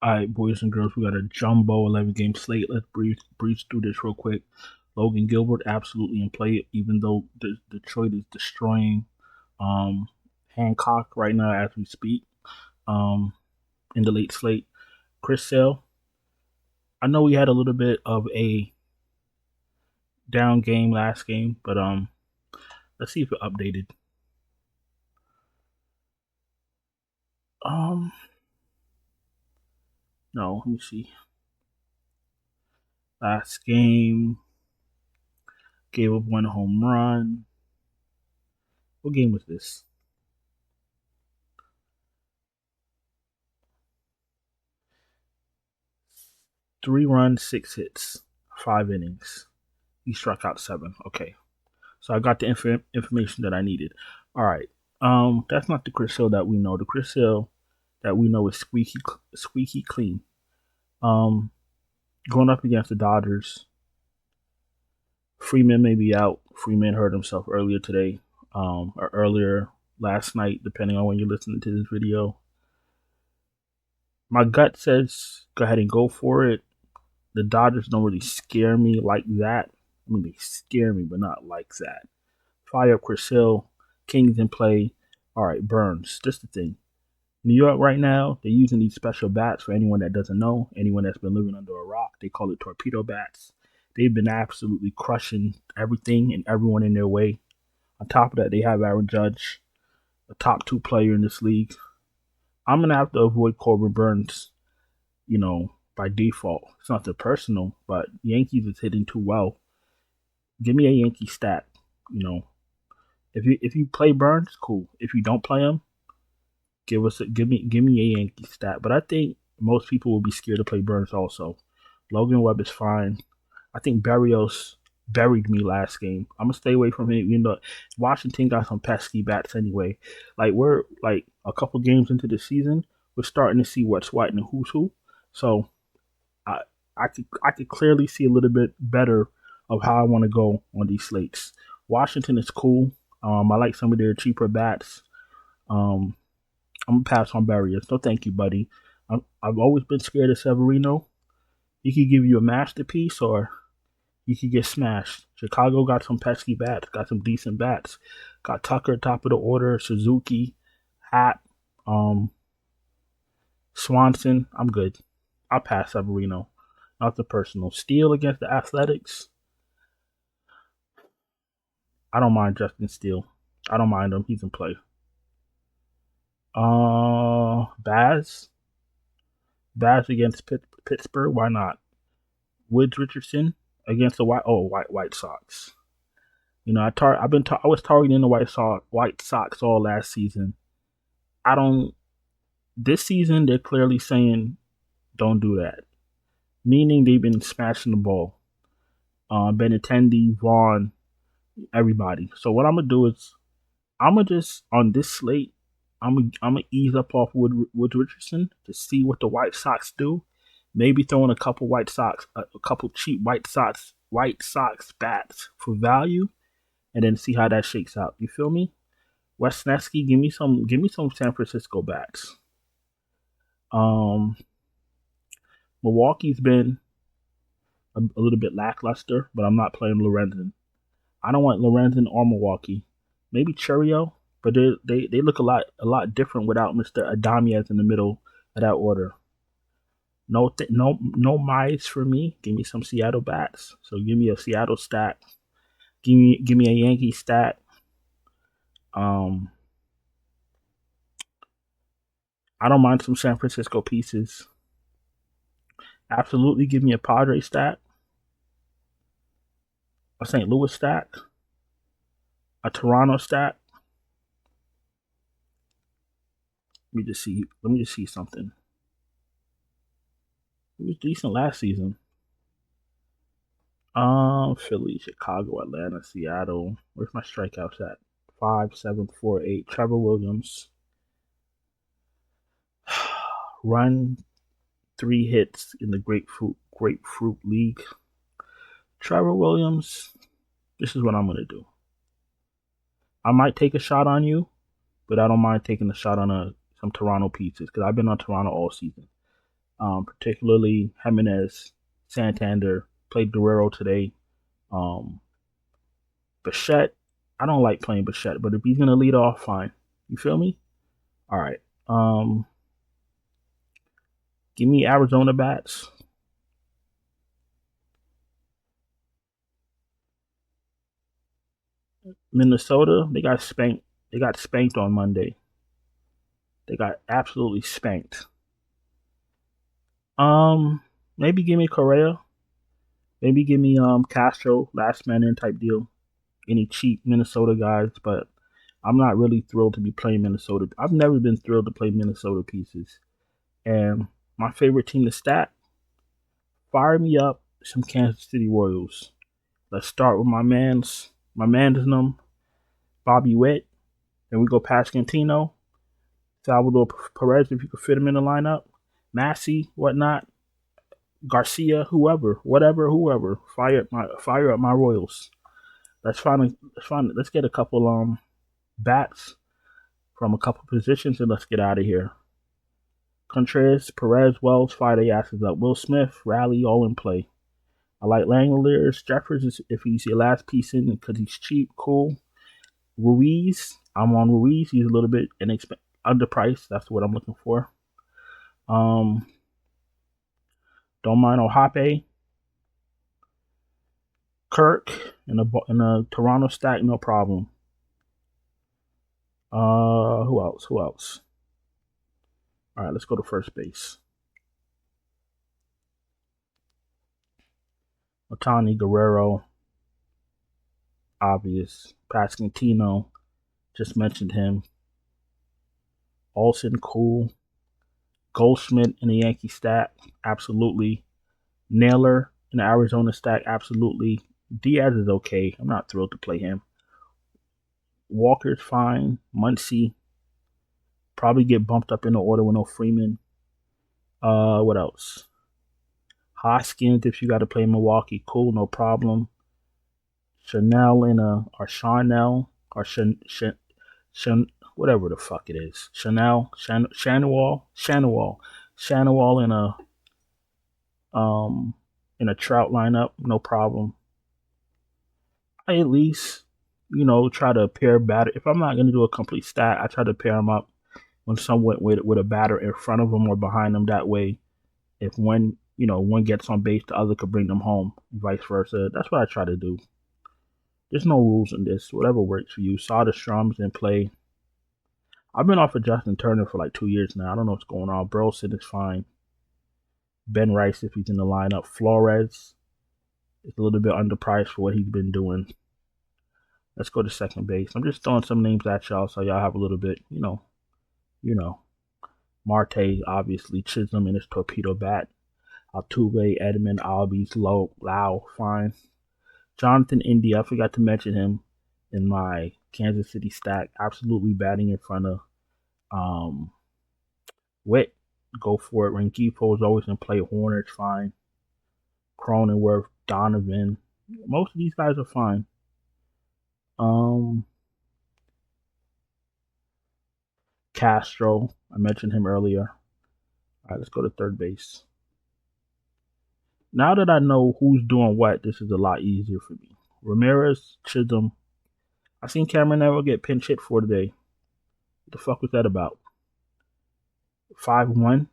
All right, boys and girls, we got a jumbo 11-game slate. Let's breeze through this real quick. Logan Gilbert absolutely in play, even though Detroit is destroying um, Hancock right now as we speak um, in the late slate. Chris Sale, I know we had a little bit of a down game last game, but let's see if it updated. Um, no, let me see. Last game gave up 1 home run. What game was this? 3 runs, 6 hits, 5 innings. He struck out 7. Okay, so I got the information that I needed. All right. That's not the Chris Hill that we know. The Chris Hill that we know is squeaky clean. Going up against the Dodgers, Freeman may be out. Freeman hurt himself earlier today, or earlier last night, depending on when you're listening to this video. My gut says go ahead and go for it. The Dodgers don't really scare me like that. I mean, they scare me, but not like that. Fire up Chris Hill. Kings in play. All right, Burns. This is the thing. New York right now, they're using these special bats. For anyone that doesn't know, anyone that's been living under a rock, they call it torpedo bats. They've been absolutely crushing everything and everyone in their way. On top of that, they have Aaron Judge, a top 2 player in this league. I'm going to have to avoid Corbin Burns, by default. It's nothing personal, but Yankees is hitting too well. Give me a Yankee stat. If you play Burns, cool. If you don't play him, give me a Yankee stat. But I think most people will be scared to play Burns also. Logan Webb is fine. I think Barrios buried me last game. I'm gonna stay away from him. Washington got some pesky bats anyway. Like we're like a couple games into the season, we're starting to see what's what and who's who. So I could clearly see a little bit better of how I want to go on these slates. Washington is cool. I like some of their cheaper bats. I'm gonna pass on Barrios. No, thank you, buddy. I've always been scared of Severino. He could give you a masterpiece, or you could get smashed. Chicago got some pesky bats, got some decent bats. Got Tucker top of the order, Suzuki, Hat, Swanson. I'm good. I'll pass Severino. Nothing personal. Steele against the Athletics. I don't mind Justin Steele. I don't mind him. He's in play. Baz against Pittsburgh. Why not? Woods Richardson against the White Sox. I was targeting the White Sox all last season. This season they're clearly saying don't do that. Meaning they've been smashing the ball. Benintendi, Vaughn, everybody. So what I'm gonna do is I'm gonna just on this slate, I'm gonna ease up off Woods Richardson to see what the White Sox do. Maybe throwing a couple cheap White Sox bats for value, and then see how that shakes out. You feel me? Wesneski, give me some San Francisco bats. Milwaukee's been a little bit lackluster, but I'm not playing Lorenzen. I don't want Lorenzen or Milwaukee. Maybe Churio, but they look a lot different without Mr. Adamias in the middle of that order. No Mize for me. Give me some Seattle bats. So give me a Seattle stat. Give me a Yankee stat. I don't mind some San Francisco pieces. Absolutely, give me a Padre stat, a St. Louis stat, a Toronto stat. Let me just see something. It was decent last season. Philly, Chicago, Atlanta, Seattle. Where's my strikeouts at? 5, 7, 4, 8. Trevor Williams. Run 3 hits in the grapefruit league. Trevor Williams. This is what I'm gonna do. I might take a shot on you, but I don't mind taking a shot on some Toronto pieces because I've been on Toronto all season. particularly Jimenez, Santander, played Guerrero today. Bichette, I don't like playing Bichette, but if he's gonna lead off, fine. You feel me? All right. Give me Arizona bats. Minnesota, they got spanked. They got spanked on Monday. They got absolutely spanked. Maybe give me Correa. Maybe give me Castro, last man in type deal. Any cheap Minnesota guys, but I'm not really thrilled to be playing Minnesota. I've never been thrilled to play Minnesota pieces. And my favorite team to stack, fire me up some Kansas City Royals. Let's start with my man's them, Bobby Witt. Then we go Pascantino, Salvador Perez if you could fit him in the lineup, Massey, whatnot, Garcia, whoever. Fire up my Royals. Let's get a couple bats from a couple positions and let's get out of here. Contreras, Perez, Wells, fire their asses up. Will Smith, Raleigh, all in play. I like Langoliers. Jeffers, if he's your last piece in because he's cheap, cool. Ruiz, I'm on Ruiz. He's a little bit underpriced. That's what I'm looking for. Don't mind Ohape. Kirk in a Toronto stack, no problem. Who else? All right, let's go to first base. Otani, Guerrero, obvious. Pascantino, just mentioned him. Olsen, cool. Goldschmidt in the Yankee stack, absolutely. Naylor in the Arizona stack, absolutely. Diaz is okay. I'm not thrilled to play him. Walker's fine. Muncy, probably get bumped up in the order with no Freeman. What else? Hoskins, if you got to play Milwaukee, cool, no problem. Chanel whatever the fuck it is. Chanel in a Trout lineup, no problem. I at least, try to pair batter. If I'm not gonna do a complete stat, I try to pair them up when someone with a batter in front of them or behind them. That way, if one gets on base, the other could bring them home, vice versa. That's what I try to do. There's no rules in this. Whatever works for you. Soderstrom's in play. I've been off of Justin Turner for like 2 years now. I don't know what's going on. Burleson is fine. Ben Rice, if he's in the lineup. Flores is a little bit underpriced for what he's been doing. Let's go to second base. I'm just throwing some names at y'all so y'all have a little bit, Marte, obviously. Chisholm in his torpedo bat. Altuve, Edmund, Albies, Lau, fine. Jonathan India, I forgot to mention him in my Kansas City stack. Absolutely batting in front of Witt. Go for it. Rengifo is always in play. Hornets, fine. Cronenworth, Donovan. Most of these guys are fine. Castro, I mentioned him earlier. All right, let's go to third base. Now that I know who's doing what, this is a lot easier for me. Ramirez, Chisholm. I seen Cameron Neville get pinch hit for today. What the fuck was that about? 5-1,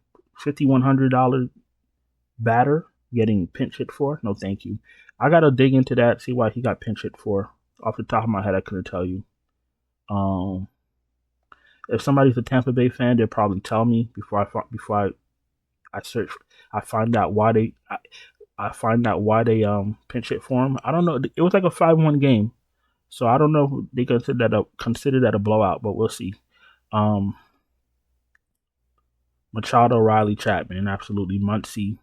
$5,100 batter getting pinch hit for? No, thank you. I gotta dig into that, see why he got pinch hit for. Off the top of my head, I couldn't tell you. If somebody's a Tampa Bay fan, they'll probably tell me before I search. I find out why they pinch hit for him. I don't know. It was like a 5-1 game, so I don't know if they consider that a blowout, but we'll see. Machado, Riley, Chapman, absolutely. Muncy,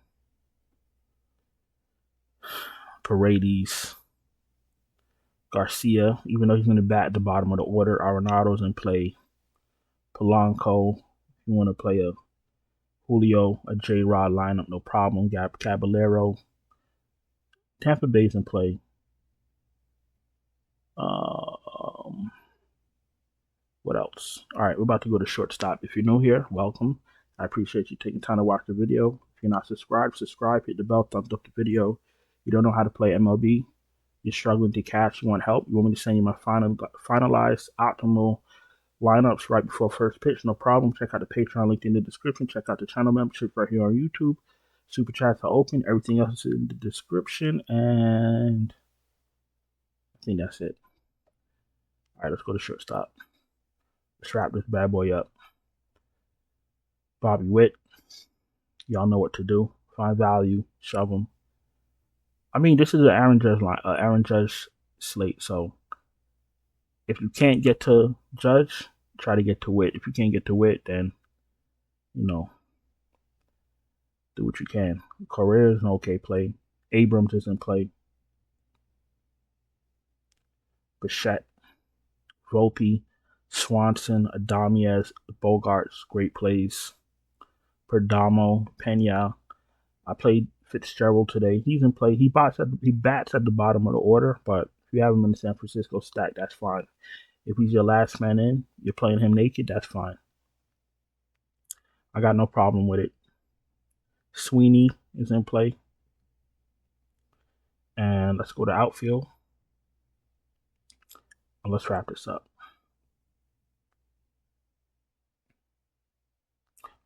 Paredes, Garcia, even though he's going to bat at the bottom of the order. Arenado's in play. Polanco, if you want to play a Julio, a J-Rod lineup, no problem. Caballero. Tampa Bay's in play. What else? All right, we're about to go to shortstop. If you're new here, welcome. I appreciate you taking time to watch the video. If you're not subscribed, subscribe, hit the bell, thumbs up the video. You don't know how to play MLB, you're struggling to catch, you want help, you want me to send you my finalized optimal lineups right before first pitch, no problem. Check out the Patreon link in the description. Check out the channel membership right here on YouTube. Super chats are open. Everything else is in the description. And I think that's it. All right, let's go to shortstop. Let's wrap this bad boy up. Bobby Witt. Y'all know what to do. Find value. Shove them. I mean, this is an Aaron Judge slate. So if you can't get to Judge, try to get to Witt. If you can't get to Witt, then, you know, do what you can. Correa is an okay play. Abrams is in play. Bichette, Volpe, Swanson, Adamiez, Bogarts, great plays. Perdomo, Pena. I played Fitzgerald today. He's in play. He bats at the bottom of the order, but if you have him in the San Francisco stack, that's fine. If he's your last man in, you're playing him naked, that's fine. I got no problem with it. Sweeney is in play. And let's go to outfield. And let's wrap this up.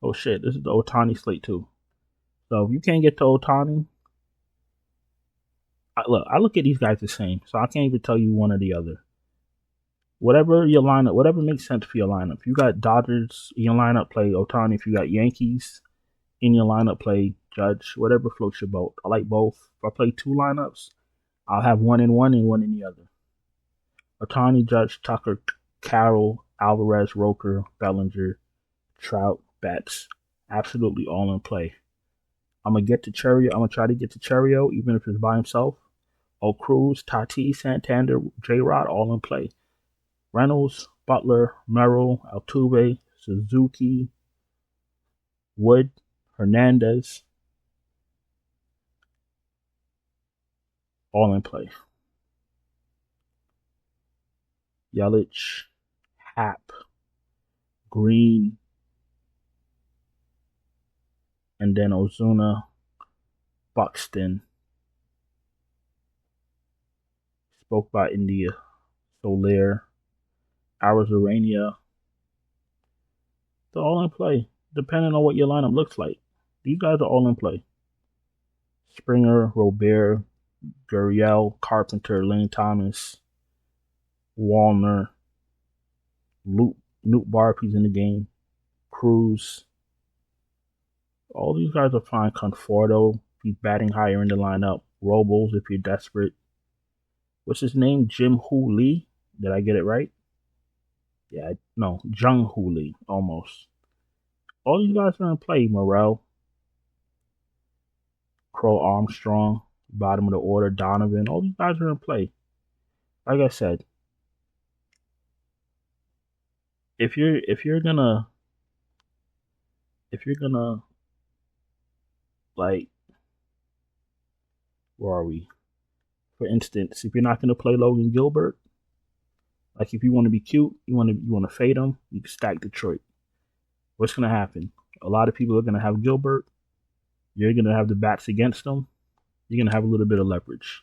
Oh shit, this is the Ohtani slate too. So if you can't get to Ohtani, I look at these guys the same. So I can't even tell you one or the other. Whatever your lineup, whatever makes sense for your lineup. If you got Dodgers in your lineup, play Ohtani. If you got Yankees in your lineup, play Judge. Whatever floats your boat. I like both. If I play two lineups, I'll have one in one and one in the other. Ohtani, Judge, Tucker, Carroll, Alvarez, Roker, Bellinger, Trout, Betts. Absolutely all in play. I'm going to get to Cherio. I'm going to try to get to Cherio, even if it's by himself. Cruz, Tatis, Santander, J-Rod, all in play. Reynolds, Butler, Merrill, Altuve, Suzuki, Wood, Hernandez, all in play. Yelich, Happ, Green, and then Ozuna, Buxton. Spoke by India, Soler, Arizarania. They're all in play, depending on what your lineup looks like. These guys are all in play. Springer, Robert, Gurriel, Carpenter, Lane Thomas, Wallner, Newt Barr if he's in the game, Cruz. All these guys are fine. Conforto, if he's batting higher in the lineup. Robles if you're desperate. What's his name? Jim Hu Lee. Did I get it right? Yeah, no, Jung Hu Lee, almost. All these guys are in play. Morel, Crow Armstrong, bottom of the order, Donovan. All these guys are in play. Like I said, if you're gonna like, where are we? For instance, if you're not gonna play Logan Gilbert, like if you want to be cute, you want to fade him, you can stack Detroit. What's gonna happen? A lot of people are gonna have Gilbert. You're gonna have the bats against them. You're gonna have a little bit of leverage.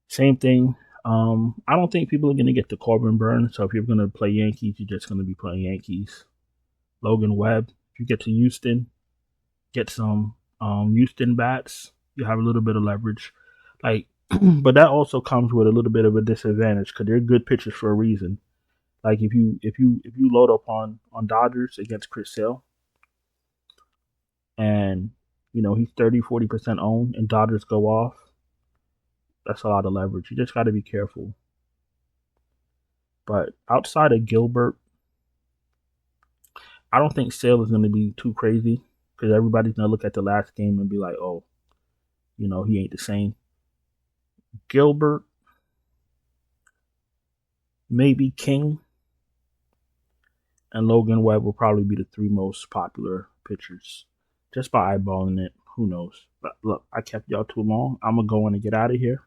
Same thing. I don't think people are gonna get the Corbin Burn. So if you're gonna play Yankees, you're just gonna be playing Yankees. Logan Webb. If you get to Houston, get some Houston bats. You have a little bit of leverage. Like, but that also comes with a little bit of a disadvantage because they're good pitchers for a reason. Like if you load up on Dodgers against Chris Sale, and you know he's 30-40% owned, and Dodgers go off, that's a lot of leverage. You just got to be careful. But outside of Gilbert, I don't think Sale is going to be too crazy because everybody's going to look at the last game and be like, oh, you know, he ain't the same. Gilbert, maybe King, and Logan Webb will probably be the three most popular pitchers. Just by eyeballing it, who knows? But look, I kept y'all too long. I'm going to go in and get out of here.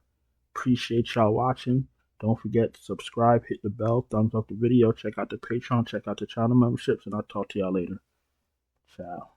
Appreciate y'all watching. Don't forget to subscribe, hit the bell, thumbs up the video, check out the Patreon, check out the channel memberships, and I'll talk to y'all later. Ciao.